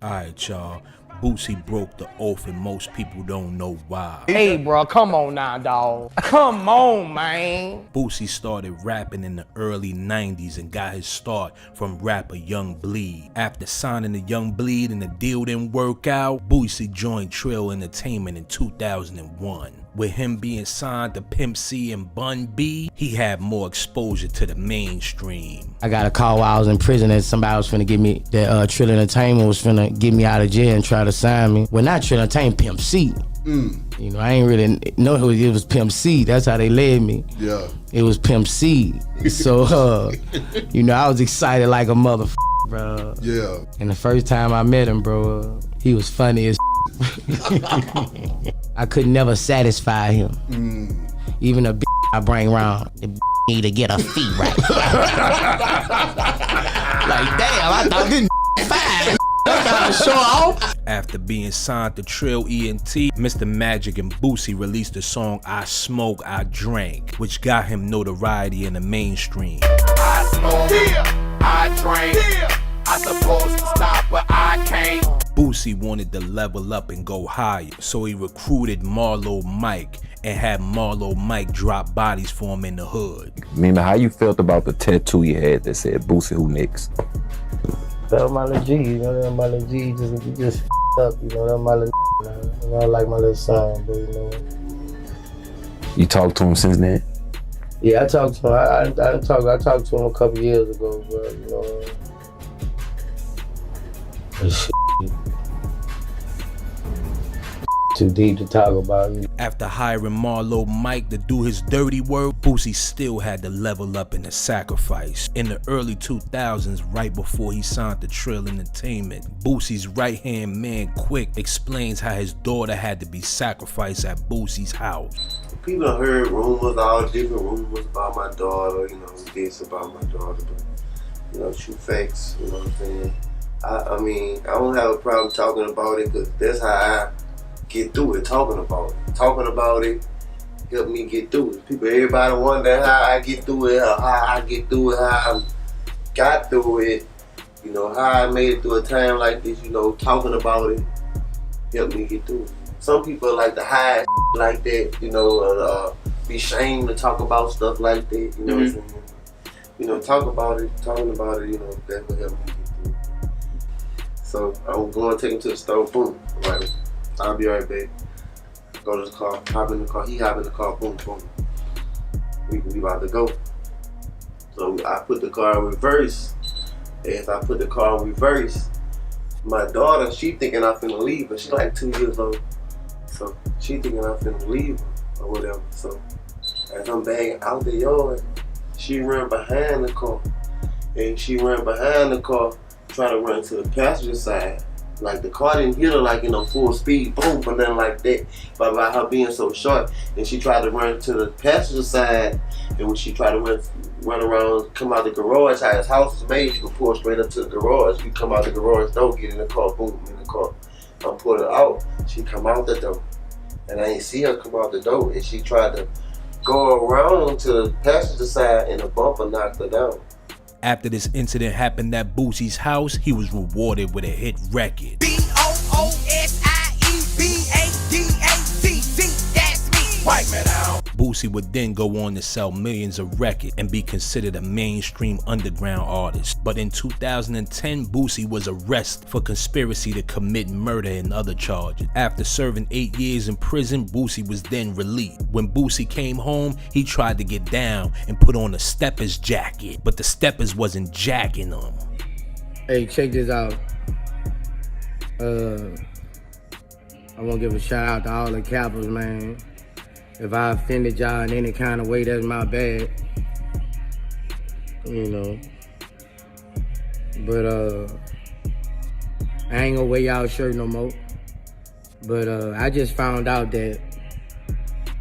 Alright, y'all. Boosie broke the oath and most people don't know why. Hey, bro, come on now, dawg. Come on, man. Boosie started rapping in the early 90s and got his start from rapper Young Bleed. After signing to Young Bleed and the deal didn't work out, Boosie joined Trill Entertainment in 2001. With him being signed to Pimp C and Bun B, he had more exposure to the mainstream. I got a call while I was in prison that somebody was finna get me, that Trill Entertainment was finna get me out of jail and try to sign me. Well, not Trill Entertainment, Pimp C. You know, I ain't really know it was Pimp C. That's how they led me. Yeah. It was Pimp C. So, you know, I was excited like a motherfucker, bro. Yeah. And the first time I met him, bro, he was funny as I could never satisfy him. Even a I bring around, the need to get a fee right. Like, damn, I thought this fine. Show off. After being signed to Trill ENT, Mr. Magic and Boosie released the song I Smoke, I Drank, which got him notoriety in the mainstream. I smoke, yeah, I drink, yeah. I supposed to stop, but I can't. Boosie wanted to level up and go higher, so he recruited Marlo Mike and had Marlo Mike drop bodies for him in the hood. Remember how you felt about the tattoo you had that said Boosie who next? That was my little G, you know, that my little G just up, you know, that my little you know, I like my little son, but you know. You talked to him since then? Yeah, I talked to him. I talked to him a couple years ago, but you know. Too deep to talk about. After hiring Marlo Mike to do his dirty work, Boosie still had to level up in the sacrifice. In the early 2000s, right before he signed to Trill Entertainment, Boosie's right-hand man Quick explains how his daughter had to be sacrificed at Boosie's house. People have heard rumors, all different rumors about my daughter, you know, this about my daughter, but, you know, true facts, you know what I'm saying? I mean, I don't have a problem talking about it because that's how I get through it, talking about it. Talking about it helped me get through it. Everybody wonder how I get through it, or how I get through it, how I got through it, you know, how I made it through a time like this, you know, talking about it helped me get through it. Some people like to hide like that, you know, or be ashamed to talk about stuff like that, you know what I'm saying? You know, talking about it, you know, that will help me get through it. So I'm going to take him to the store, boom, right. I'll be right back. Go to the car, hop in the car, he hop in the car, boom, boom. We about to go. So I put the car in reverse. As I put the car in reverse, my daughter, she thinking I'm finna leave her. She like 2 years old. So she thinking I'm finna leave her or whatever. So as I'm bagging out the yard, she ran behind the car. And she ran behind the car, trying to run to the passenger side. Like the car didn't hit her like, you know, full speed, boom, or nothing like that. But by her being so short, and she tried to run to the passenger side, and when she tried to run around, come out the garage, how his house is made, you can pull straight up to the garage. You come out the garage door, get in the car, boom, in the car. I'm pulling her out, she come out the door. And I ain't see her come out the door, and she tried to go around to the passenger side, and the bumper knocked her down. After this incident happened at Boosie's house, he was rewarded with a hit record. BOOSIEADADACZ, that's me. Wipe me down. Boosie would then go on to sell millions of records and be considered a mainstream underground artist. But in 2010, Boosie was arrested for conspiracy to commit murder and other charges. After serving 8 years in prison, Boosie was then released. When Boosie came home, he tried to get down and put on a Steppers jacket, but the Steppers wasn't jacking him. Hey, check this out. I want to give a shout out to all the Cappers, man. If I offended y'all in any kind of way, that's my bad. You know. But I ain't gonna wear y'all shirt no more. But I just found out that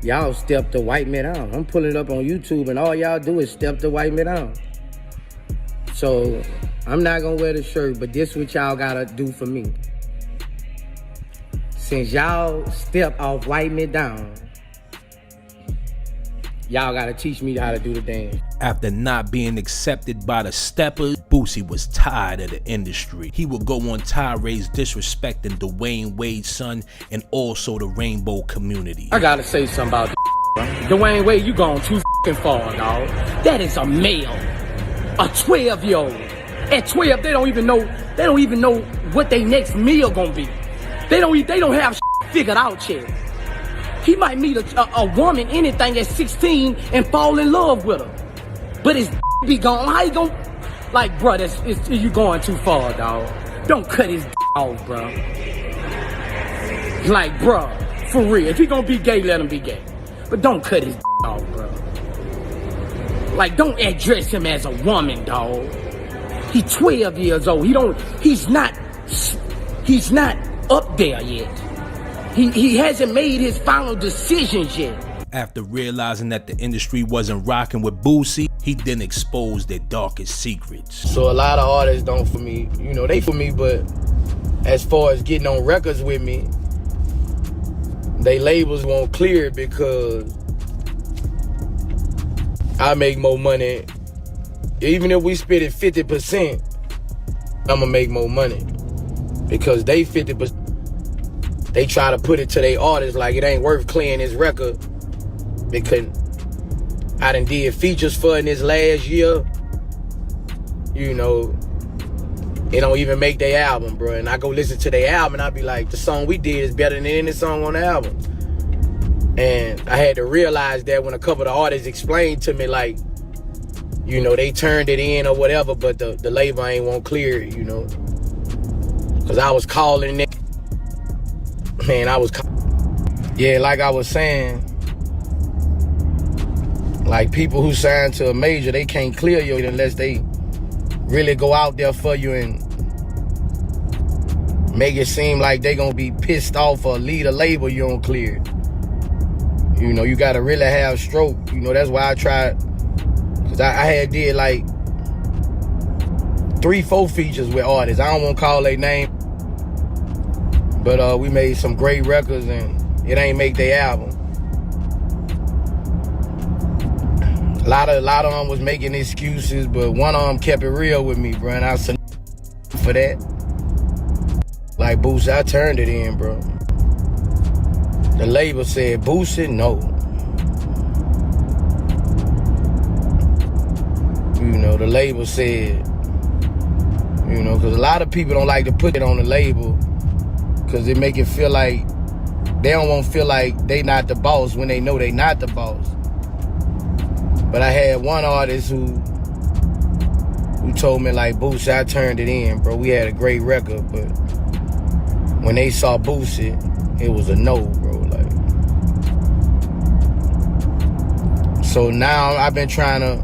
y'all stepped the white man down. I'm pulling it up on YouTube and all y'all do is step the white man down. So I'm not gonna wear the shirt, but this what y'all gotta do for me. Since y'all step off white me down, Y'all gotta teach me how to do the dance. After not being accepted by the steppers, Boosie was tired of the industry. He would go on tirades disrespecting Dwayne Wade's son and also the rainbow community. I gotta say something about Dwayne Wade, you gone too f***ing far, dog. That is a male, a 12-year-old. At 12, they don't even know what their next meal gonna be. They don't have figured out yet. He might meet a woman, anything at 16 and fall in love with her. But his be gone. How you gon' like, bro, you going too far, dog. Don't cut his off, bro. Like, bro, for real. If he gonna be gay, let him be gay. But don't cut his off, bro. Like, don't address him as a woman, dog. He's 12 years old. He's not up there yet. He hasn't made his final decisions yet. After realizing that the industry wasn't rocking with Boosie, he then exposed their darkest secrets. So a lot of artists don't for me, you know, they for me, but as far as getting on records with me, they labels won't clear it because I make more money. Even if we split it 50%, I'ma make more money. Because they 50%, they try to put it to their artists like it ain't worth clearing this record because I done did features for in this last year. You know, it don't even make their album, bro. And I go listen to their album and I be like, the song we did is better than any song on the album. And I had to realize that when a couple of the artists explained to me, like, you know, they turned it in or whatever, but the label ain't won't clear it, you know. Cause I was calling it. Man, yeah, like I was saying, like people who sign to a major, they can't clear you unless they really go out there for you and make it seem like they gonna be pissed off or lead a label you don't clear it. You know, you gotta really have stroke. You know, that's why I tried, cause I had did like 3-4 features with artists. I don't wanna call their name. But we made some great records and it ain't make their album. A lot of them was making excuses, but one of them kept it real with me, bro, and I salute for that. Like Boosie, I turned it in, bro. The label said, Boosie, no. You know, the label said, you know, because a lot of people don't like to put it on the label because it make it feel like they don't want to feel like they not the boss when they know they not the boss. But I had one artist who told me, like, Boosie, I turned it in, bro. We had a great record, but when they saw Boosie, it was a no, bro. Like, so now I've been trying to,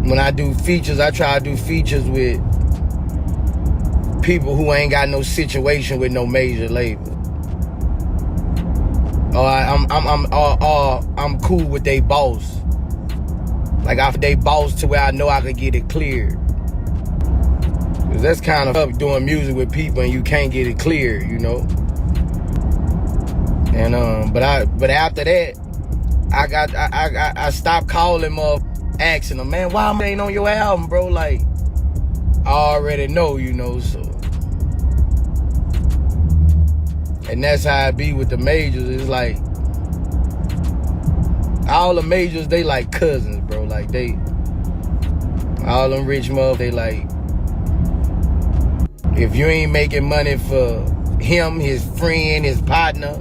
when I do features, I try to do features with people who ain't got no situation with no major label. Or I'm cool with they boss. Like after they boss to where I know I could get it cleared. Cause that's kind of up doing music with people and you can't get it cleared, you know. And but after that, I stopped calling them up, asking them, man, why ain't on your album, bro? Like, I already know, you know, so. And that's how it be with the majors. It's like, all the majors, they like cousins, bro. Like, all them rich motherfuckers, they like, if you ain't making money for him, his friend, his partner,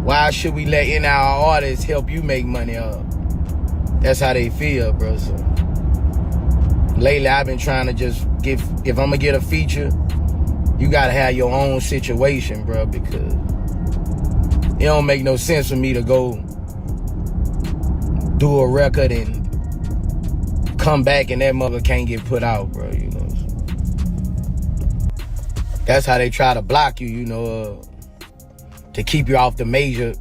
why should we let in our artists help you make money up? That's how they feel, bro. So lately, I've been trying to just if I'm gonna get a feature, you gotta have your own situation, bro, because it don't make no sense for me to go do a record and come back and that mother can't get put out, bro, you know. That's how they try to block you, you know, to keep you off the major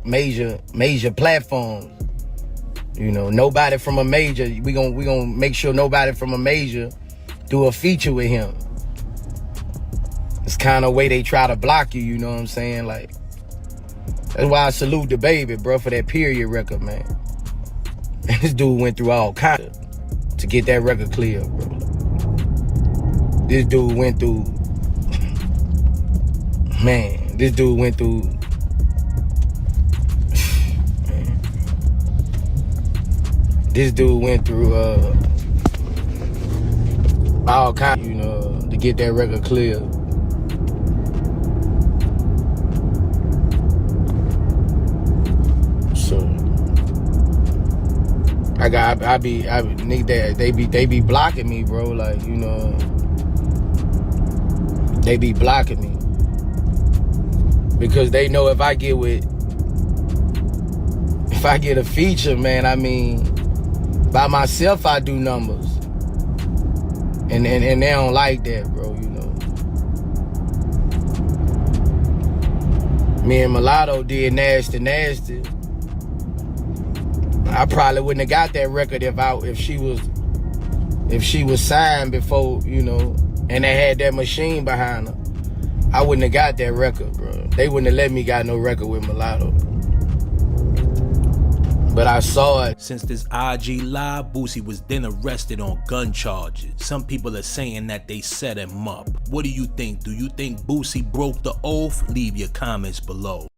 platforms. You know, nobody from a major, we gonna make sure nobody from a major do a feature with him. It's kind of way they try to block you, you know what I'm saying? Like, That's why I salute the baby, bro, for that period record, man. This dude went through all kinds to get that record clear, bro. This dude went through, man, this dude went through, man. This dude went through all kinds, you know, to get that record clear. So nigga, they be blocking me, bro. Like, you know, they be blocking me because they know if I get a feature, man, I mean, by myself I do numbers, and they don't like that, bro. You know, me and Mulatto did Nasty. I probably wouldn't have got that record if she was signed before, you know, and they had that machine behind her. I wouldn't have got that record, bro. They wouldn't have let me got no record with Mulatto. But I saw it. Since this IG live, Boosie was then arrested on gun charges. Some people are saying that they set him up. What do you think? Do you think Boosie broke the oath? Leave your comments below.